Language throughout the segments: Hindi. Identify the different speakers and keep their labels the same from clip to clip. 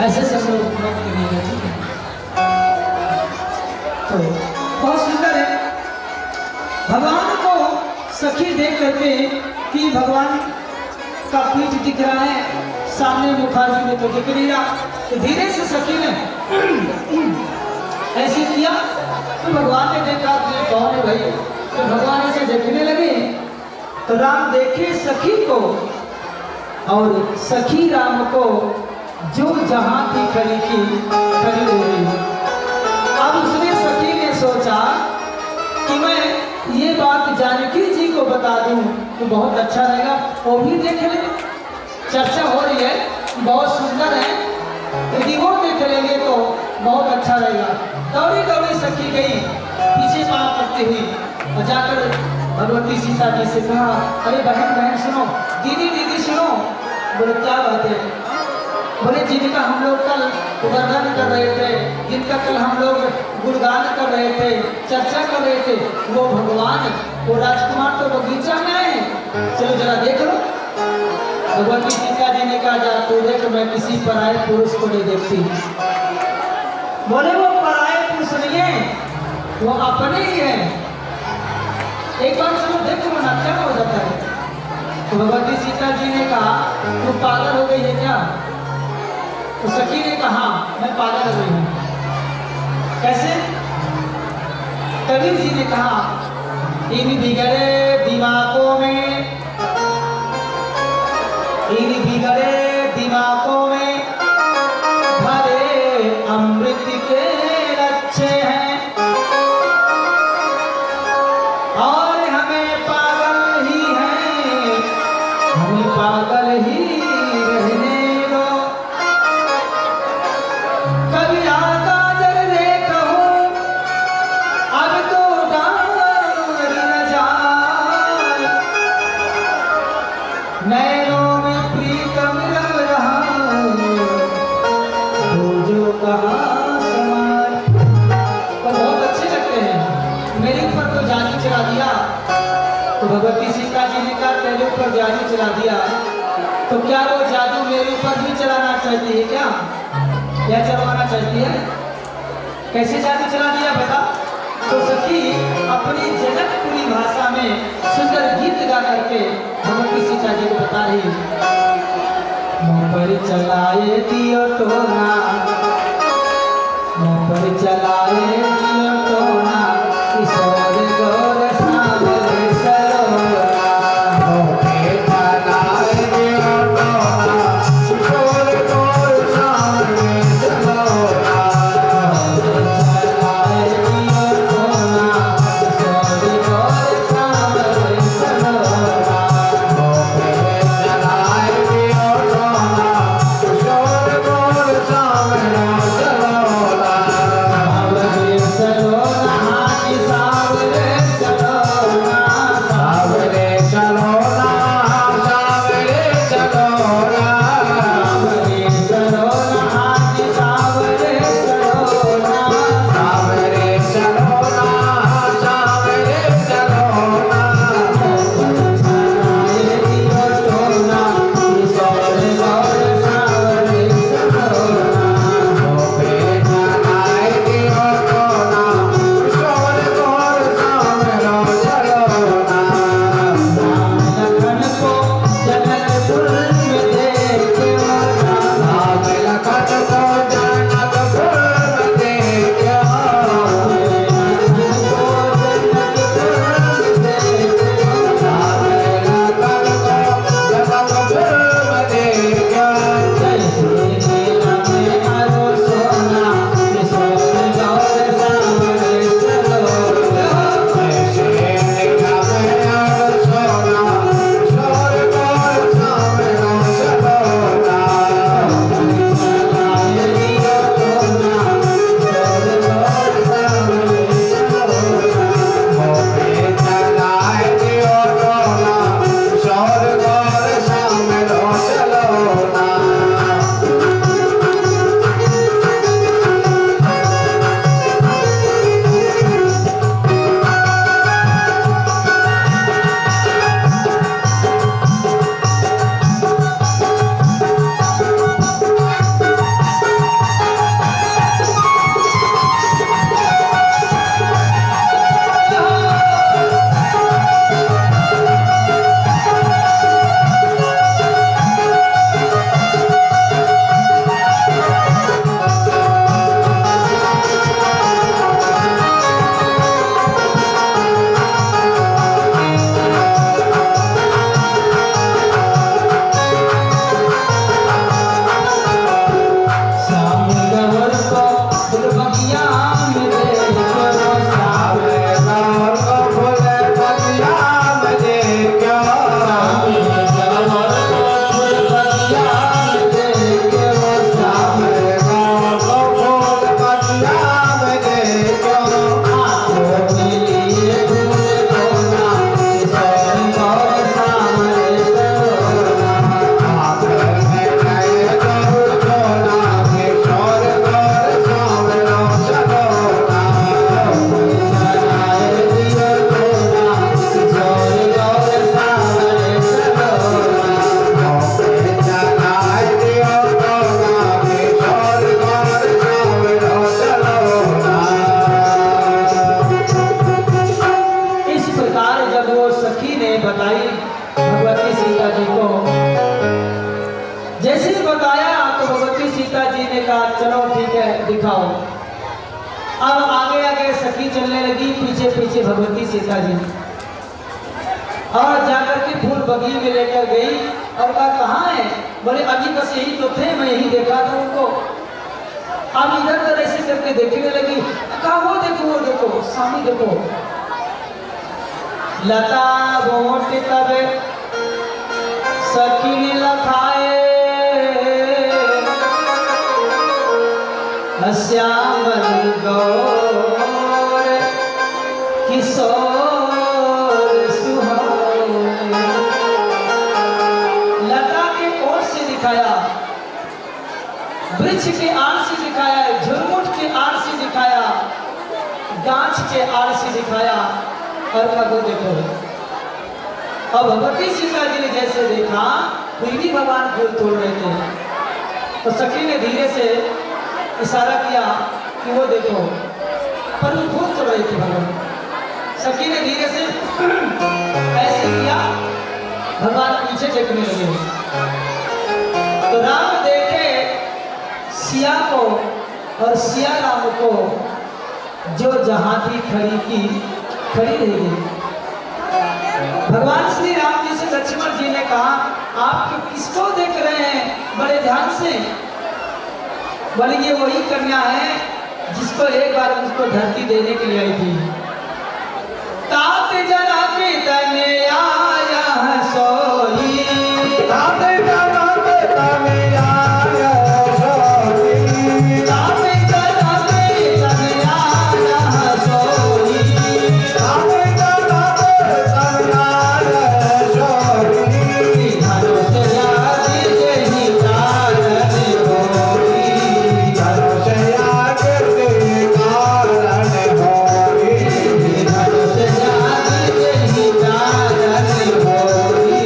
Speaker 1: ऐसे सब लोग तो बहुत सुंदर है। भगवान को सखी देख करके कि भगवान का पीठ दिख रहा है, सामने मुखार्जी में तो दिख नहीं रहा, तो धीरे से सखी ने ऐसे किया तो भगवान ने देखा कि कौन है भाई, तो भगवान ऐसे देखने लगे तो राम देखे सखी को और सखी राम को जो जहां की खड़ी थी खड़ी हो गई। अब उसने सखी ने सोचा कि मैं ये बात जानकी जी को बता दूं तो बहुत अच्छा रहेगा, वो भी देख ले, चर्चा हो रही है, बहुत सुंदर है, यदि वो देख लेंगे तो बहुत अच्छा रहेगा। दौड़ी दौड़ी सखी गई पीछे पाँव पड़ती हुई और जाकर भगवती सीता जी से कहा, अरे बहन बहन सुनो, दीदी दीदी सुनो। बोले क्या बात है? बोले जिनका हम लोग कल वर्णन कर रहे थे, जिनका कल हम लोग गुणगान कर रहे थे, चर्चा कर रहे थे, वो भगवान, वो राजकुमार तो बगीचा में आए, चलो जरा देख लो। भगवती सीता जी ने कहा, जा तू देख, मैं किसी पराये पुरुष को नहीं देखती। बोले वो पराये पुरुष नहीं है, वो अपने ही है। एक बार चलो देखो ना क्या हो जाता है। तो भगवती सीता जी ने कहा, तू पागल हो गई है क्या? तो सखी ने कहा, मैं पागल हो गई हूँ। कैसे? कबीर जी ने कहा, इन बिगड़े दिमागों में, इन बिगड़े दिमागों में भरे अमृत के लच्छे हैं और हमें पागल ही हैं, हमें पागल ही रहने दो। कभी आकाजल रे कहूँ अब तो डाल न जाए, नैनों में प्रीतम रंग रहा तो जो कहा समाए। तो बहुत अच्छे लगते हैं, मेरे ऊपर तो जादू चला दिया। तो भगवती सीता जी ने कहा, तेरे ऊपर जादू चला दिया तो क्या वो जादू मेरे ऊपर भी चलाना चाहती है क्या? क्या चलवाना चाहती है? कैसे जादू चला दिया बता? तो सखी अपनी जनकपुरी भाषा में सुंदर गीत गा करके भगवती सीता जी को बता रही, मुँह पर चलाए दियो टोना, मुँह पर चलाए दियो टोना, किशोर गौर सागर सरोरा, मुँह पे चलाए दियो टोना, किशोर गौर सागर सरोरा, मुँह पे चलाए दियो टोना, किशोर गौर सागर सरोरा, मुँह पे चलाए दियो टोना, किशोर गौर सागर सरोरा, सरोरा बताई भगवती सीता जी को। जैसे ही बताया तो भगवती सीता जी ने कहा चलो ठीक है दिखाओ। अब आगे आगे सखी चलने लगी, पीछे पीछे भगवती सीता जी, और जाकर के फूल बगी में लेकर गई और कहा कहाँ है? बोले अभी बस यही तो थे, मैं यही देखा था उनको। अब इधर उधर ऐसे करके देखने लगी, कहा वो देखो सामने देखो। लता बोट तब सखी ने लखाए, श्यामल गौर किशोर सुहाए। लता के ओर से दिखाया, वृक्ष के आड़ से दिखाया, झुरमुट के आड़ से दिखाया, गाछ के आड़ से दिखाया, और कबो देखो। अब भगवती सीता जी ने जैसे देखा फिर भी भगवान फूल तोड़ रहे थे, तो सखी ने धीरे से इशारा किया कि वो देखो, पर वो फूल तोड़ रही थी भगवान। सखी ने धीरे से ऐसे किया, भगवान पीछे देखने लगे। तो राम देखे सिया को, और सिया राम को जो जहां थी खड़ी रह गई। भगवान श्री राम जी से लक्ष्मण जी ने कहा आप किसको देख रहे हैं बड़े ध्यान से? बोले ये वही कन्या है जिसको एक बार उसको धरती देने के लिए आई थी। तात जना के तने आया सोई, तात जना के तने आया सोई, तात जना के तने आया सोई, तात जना के तने आया सोई। धनुष याद जही कारण होई, धनुष याद जही कारण होई, धनुष याद जही कारण होई,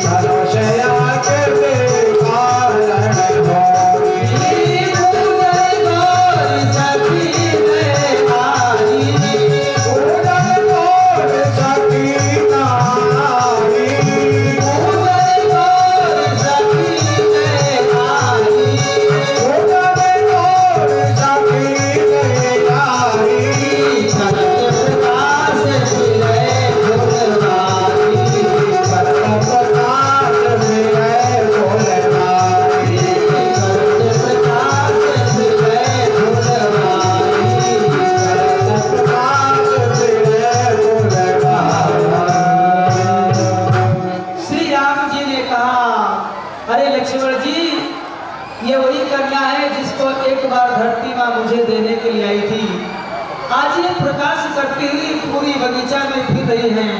Speaker 1: धनुष याद जही कारण होई। पूजन गौर सखी में आई, पूजन गौर सखी नारी, पूजन गौर सखी में आई, पूजन गौर सखी में आई। भरत प्रकाश फिरै फुलवारी, भरत प्रकाश फिरै फुलवारी, भरत प्रकाश फिरै फुलवारी, भरत प्रकाश फिरै फुलवारी। श्री राम जी ने कहा अरे लक्ष्मण जी, ये वही कन्या है जिसको एक बार धरती माँ मुझे देने के लिए आई थी। आज ये प्रकाश करती हुई पूरी बगीचा में फिर रही हैं।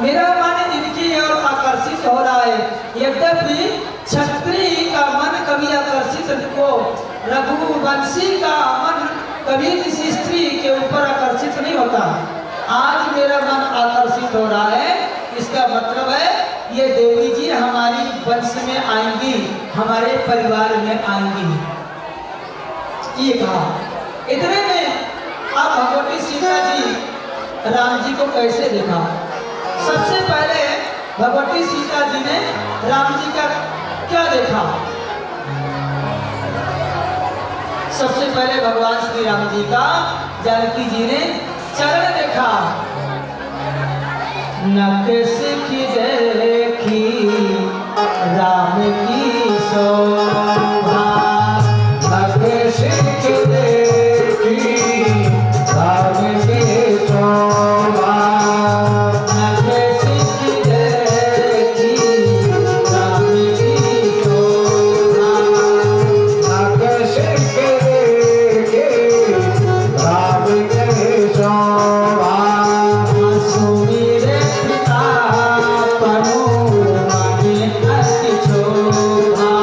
Speaker 1: मेरा मन इनकी ओर आकर्षित हो रहा है। यद्यपि क्षत्रिय का मन कभी आकर्षित को, रघुवंशी का मन कभी किसी स्त्री के ऊपर आकर्षित नहीं होता। आज मेरा मन आकर्षित हो रहा है, इसका मतलब है ये देवी जी हमारी वंश में आएंगी, हमारे परिवार में आएंगी, ये कहा। इतने में अब भगवती सीता जी राम जी को कैसे देखा? सबसे पहले भगवती सीता जी ने राम जी का क्या देखा? सबसे पहले भगवान श्री राम जी का जानकी जी ने चरण देखा। नख सिख देखी राम की शोभा, नख सिख देखी राम की शोभा, नख सिख देखी राम की शोभा, नख सिख देखी राम की शोभा। सुमिरे पिता पनो मन अति शोभा,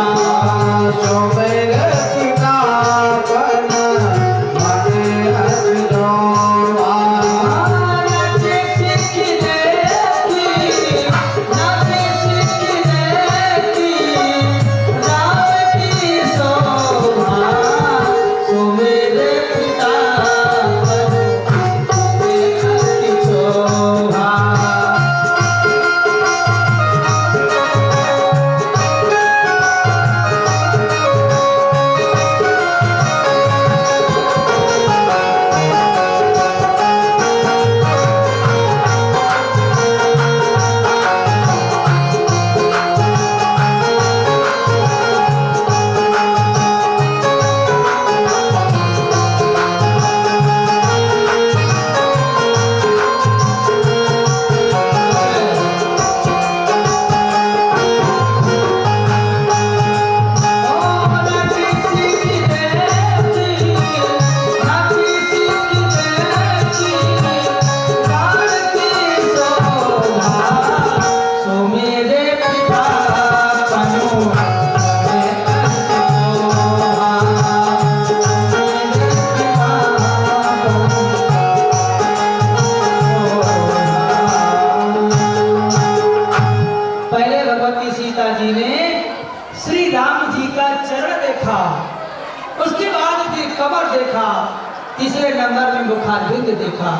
Speaker 1: तीसरे नंबर में मुखारबिंद देखा।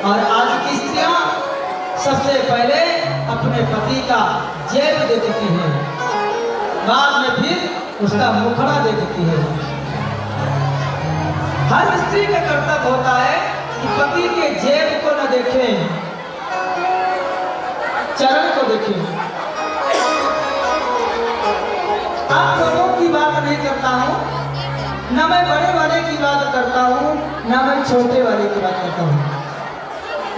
Speaker 1: और आज की स्त्रियां सबसे पहले अपने पति का जेब देखती हैं, बाद में फिर उसका मुखड़ा देखती है। हर स्त्री का कर्तव्य होता है कि पति के जेब को न देखें, चरण को देखें। आप लोगों की बात नहीं करता हूँ, न मैं बड़े वाले की बात करता हूँ, न मैं छोटे वाले की बात करता हूँ,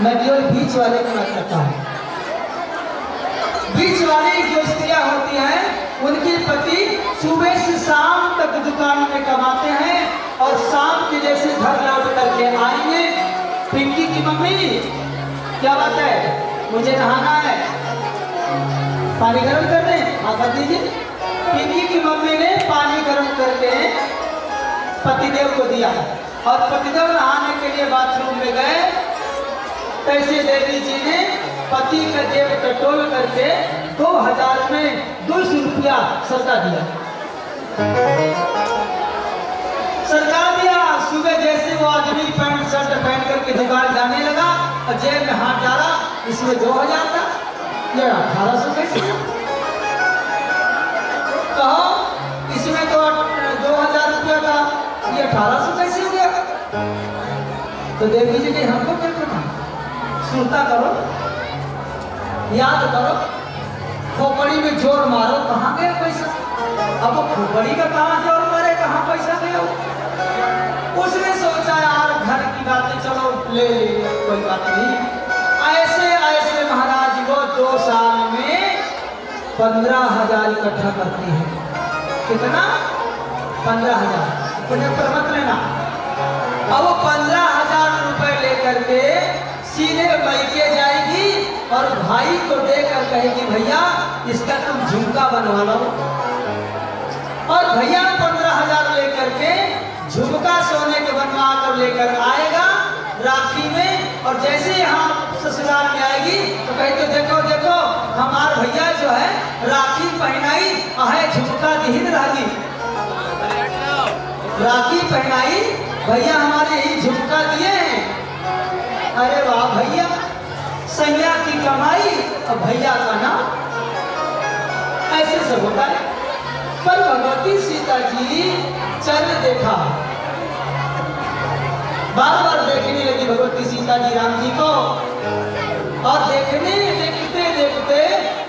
Speaker 1: मैं केवल बीच वाले की बात करता हूँ। बीच वाली जो स्त्रियां होती हैं, उनके पति सुबह से शाम तक दुकान में कमाते हैं और शाम के जैसे घर लौट करके आएंगे, पिंकी की मम्मी क्या बात है, मुझे नहाना है, पानी गर्म कर दें, आप बता दीजिए। पिंकी की मम्मी ने पानी गर्म करके पतिदेव को दिया और पतिदेव नहाने के लिए बाथरूम में गए। तैसे देवी जी ने पति का जेब टटोल करके 2000 में 200 रुपया सरका दिया। सरका दिया। सुबह जैसे वो आदमी पैंट शर्ट पहन करके दुकान जाने लगा और जेब में हाथ डाला, इसमें 2000 था, ये 1800 कैसे? कहो इसमें तो 2000 रुपया था, ये 1800 कैसे हो गया? तो देवी जी ने हमको क्या करना, सुनता करो, याद करो, खोपड़ी में जोर मारो, कहाँ गया पैसा? अब वो खोपड़ी का कहाँ जोर मारे, कहाँ पैसा गया? उसने सोचा यार घर की बातें चलो ले कोई बात नहीं। ऐसे ऐसे महाराज वो 2 साल में 15,000 इकट्ठा करती है। कितना? 15,000। अपने ऊपर मत लेना। अब वो 15,000 रुपए लेकर के सीधे मैके जाएगी और भाई को देकर कहेगी भैया इसका तुम झुमका बनवा लो। और भैया 15,000 लेकर के झुमका सोने के बनवा कर लेकर आएगा राखी में। और जैसे यहाँ ससुराल में आएगी तो कहते देखो देखो हमार भैया जो है राखी पहनाई है, झुमका दिहिन रही, राखी पहनाई भैया हमारे ही झुमका दिए हैं। अरे वाह भैया, सैया की कमाई और भैया का नाम, ऐसे सब होता है। पर भगवती सीता जी चरण देखा, बार बार देखने लगी भगवती सीता जी राम जी को। और देखते देखते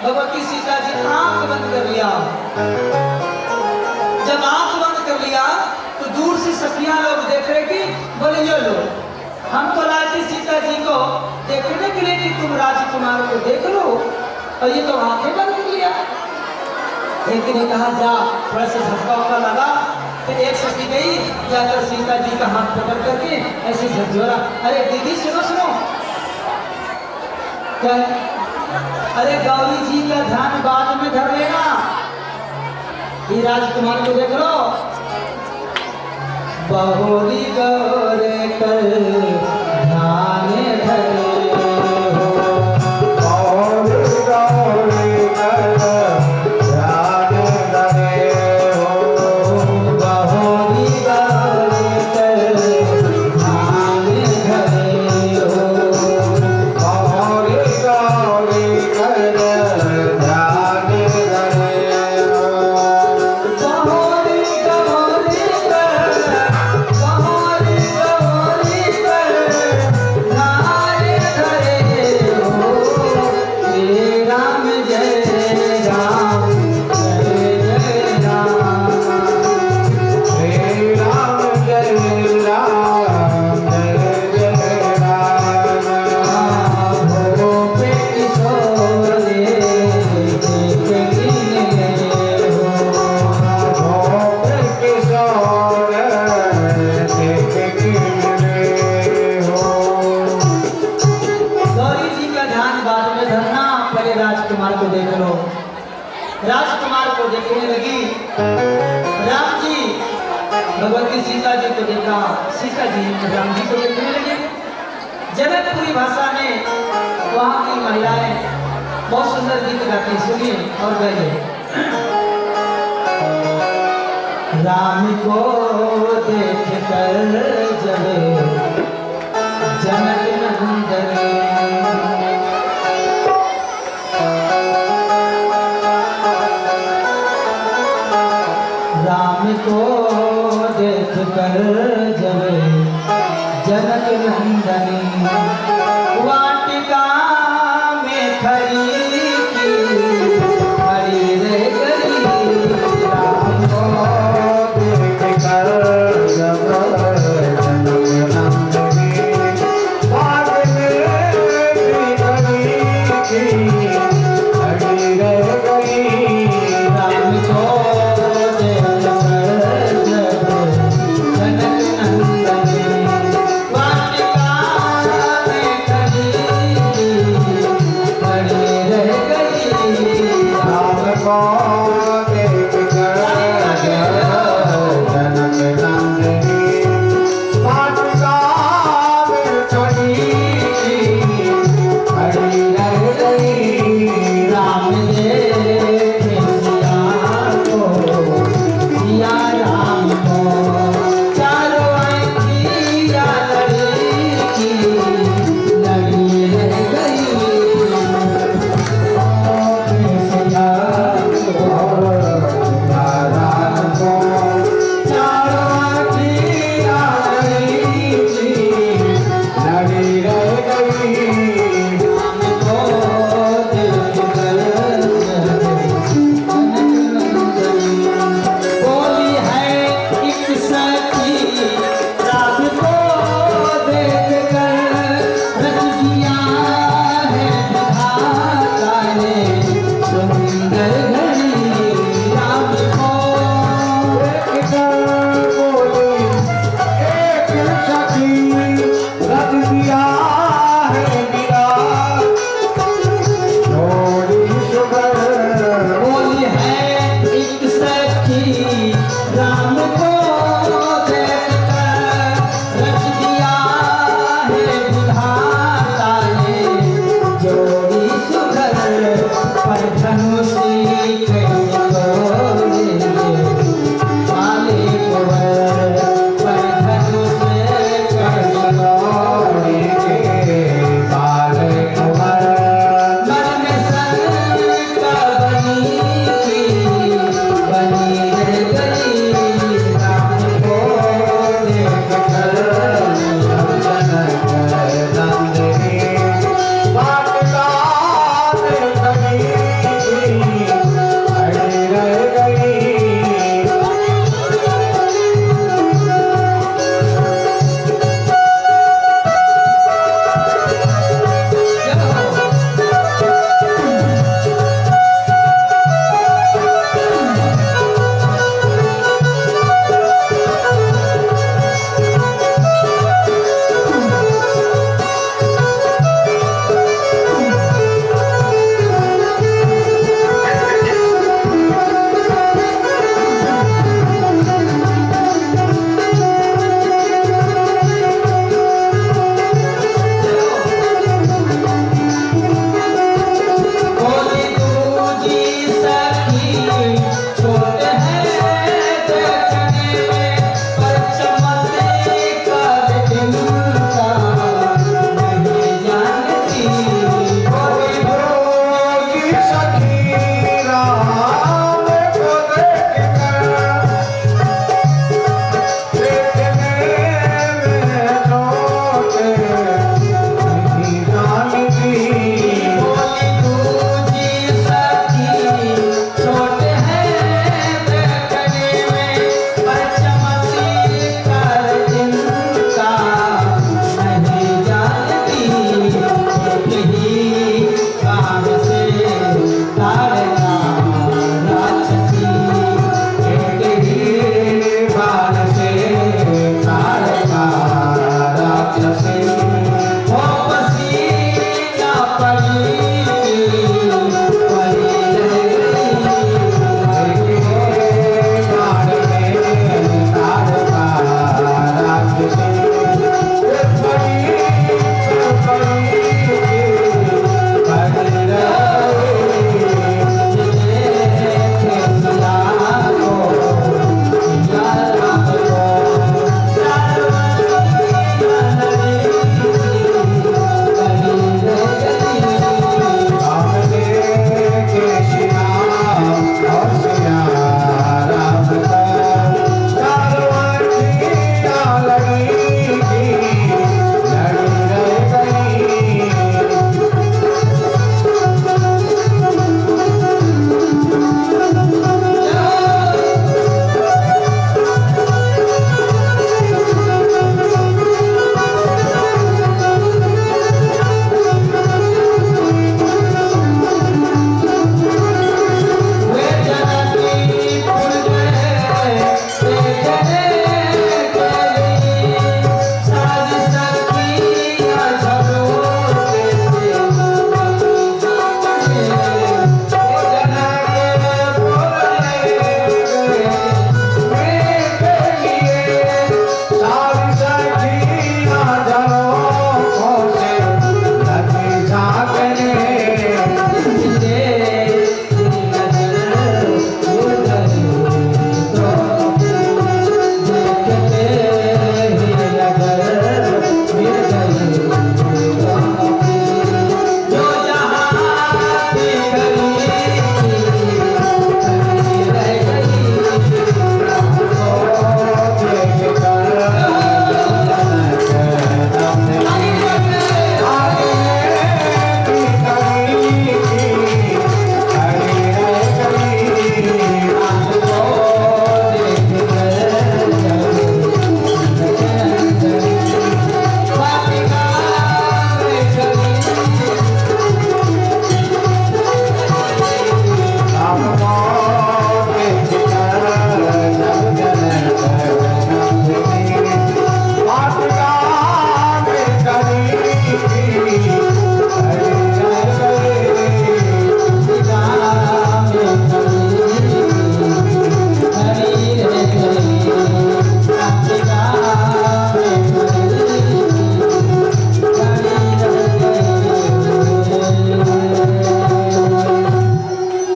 Speaker 1: भगवती सीता जी आंख बंद कर लिया। जब आंख बंद कर लिया तो दूर से सखियां लोग देख रहे कि बोले ये लो, हम तो लाए सीता जी को देखने के लिए कि तुम राजकुमार को देख लो, और ये तो आंखें बंद कर लिया। एक ने कहा जा, थोड़ा सा झटका लगा तो एक सखी गई, जाकर सीता जी का हाथ पकड़ करके ऐसे झकझोरा, अरे दीदी सुनो सुनो, क्या? अरे गौरी जी का ध्यान बाद में धर लेना, ये राजकुमार को देख लो। बहुरी गौरे कर ध्यान धरे हो, बहुरी गौरे कर ध्यान धरे हो, बहुरी गौरे कर ध्यान धरे हो, बहुरी गौरे कर ध्यान धरे हो, बहुरी गौरे राजकुमार को देखने लगी। राम जी भगवती सीता जी को देखा, सीता जी राम जी को देखने लगे। जनकपुरी भाषा में वहाँ की महिलाएं बहुत सुंदर गीत गाती, सुनिए और गाइए। राम को देख कर रहे